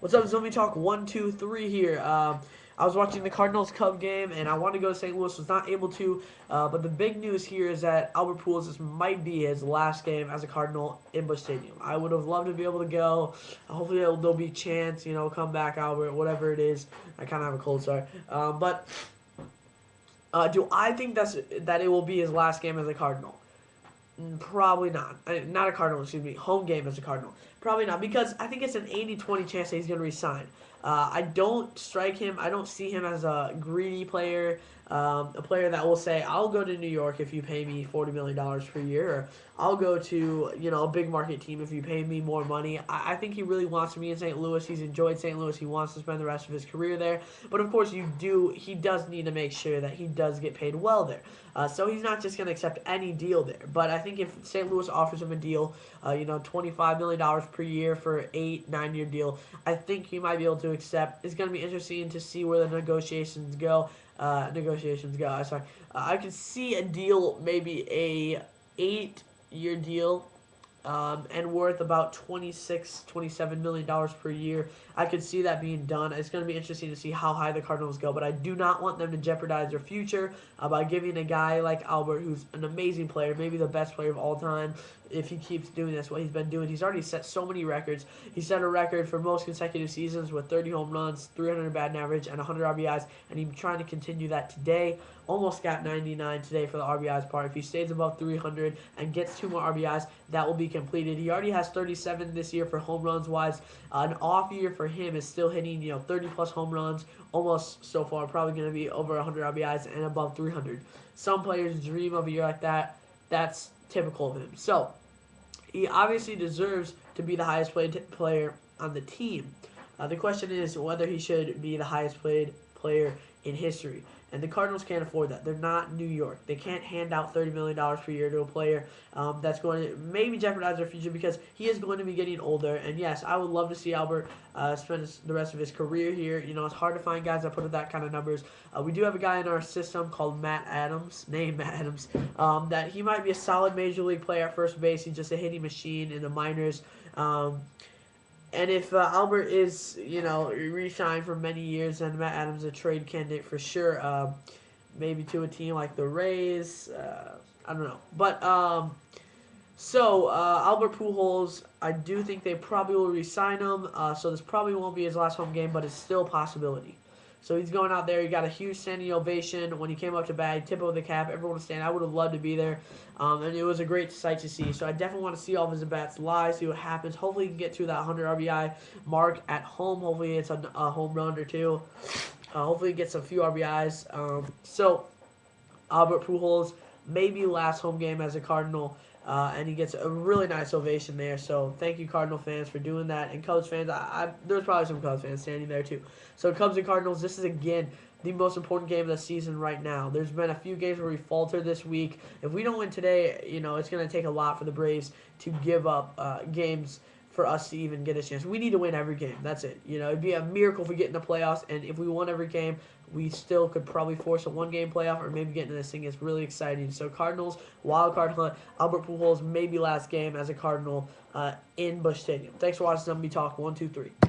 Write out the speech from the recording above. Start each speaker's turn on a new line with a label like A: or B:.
A: What's up, Zombie Talk 123 here. I was watching the Cardinals Cub game, and I wanted to go to St. Louis. Was not able to, but the big news here is that Albert Pujols, this might be his last game as a Cardinal in Busch Stadium. I would have loved to be able to go. Hopefully, there'll be a chance. Come back, Albert. Whatever it is. I kind of have a cold start, but do I think that it will be his last game as a Cardinal? Probably not. Not a Cardinal, excuse me. Home game as a Cardinal. Probably not, because I think it's an 80-20 chance that he's going to resign. I don't strike him. I don't see him as a greedy player, a player that will say, I'll go to New York if you pay me $40 million per year, or I'll go to, a big market team if you pay me more money. I think he really wants to be in St. Louis. He's enjoyed St. Louis. He wants to spend the rest of his career there. But, of course, he does need to make sure that he does get paid well there. So he's not just going to accept any deal there. But I think if St. Louis offers him a deal, $25 million per year for an 8-9 year deal, I think he might be able to accept. It's going to be interesting to see where the negotiations go. I could see a deal, maybe a 8-year deal, and worth about $27 million per year. I could see that being done. It's going to be interesting to see how high the Cardinals go, but I do not want them to jeopardize their future by giving a guy like Albert, who's an amazing player, maybe the best player of all time, if he keeps doing this, what he's been doing. He's already set so many records. He set a record for most consecutive seasons with 30 home runs, 300 batting average, and 100 RBIs, and he's trying to continue that today. Almost got 99 today for the RBIs part. If he stays above 300 and gets 2 more RBIs, that will be completed. He already has 37 this year for home runs wise. An off year for him is still hitting 30 plus home runs almost so far. Probably going to be over 100 RBIs and above 300. Some players dream of a year like that. That's typical of him. So he obviously deserves to be the highest paid player on the team. The question is whether he should be the highest paid player in history. And the Cardinals can't afford that. They're not New York. They can't hand out $30 million per year to a player that's going to maybe jeopardize their future, because he is going to be getting older. And yes, I would love to see Albert spend the rest of his career here. It's hard to find guys that put up that kind of numbers. We do have a guy in our system called Matt Adams, that he might be a solid major league player at first base. He's just a hitting machine in the minors. And if Albert is, re-signed for many years, then Matt Adams is a trade candidate for sure. Maybe to a team like the Rays. I don't know. But, Albert Pujols, I do think they probably will re-sign him. So this probably won't be his last home game, but it's still a possibility. So he's going out there. He got a huge standing ovation when he came up to bat. Tip of the cap. Everyone was standing. I would have loved to be there. And it was a great sight to see. So I definitely want to see all of his at-bats live, see what happens. Hopefully he can get to that 100 RBI mark at home. Hopefully it's a home run or two. Hopefully he gets a few RBIs. Albert Pujols, maybe last home game as a Cardinal. And he gets a really nice ovation there. So thank you, Cardinal fans, for doing that. And Cubs fans, there's probably some Cubs fans standing there too. So Cubs and Cardinals, this is again the most important game of the season right now. There's been a few games where we faltered this week. If we don't win today, it's going to take a lot for the Braves to give up games for us to even get a chance. We need to win every game. That's it. It'd be a miracle if we get in the playoffs, and if we won every game, we still could probably force a one-game playoff or maybe get into this thing. It's really exciting. So Cardinals, wild card hunt, Albert Pujols, maybe last game as a Cardinal in Busch Stadium. Thanks for watching Zombie Talk 123.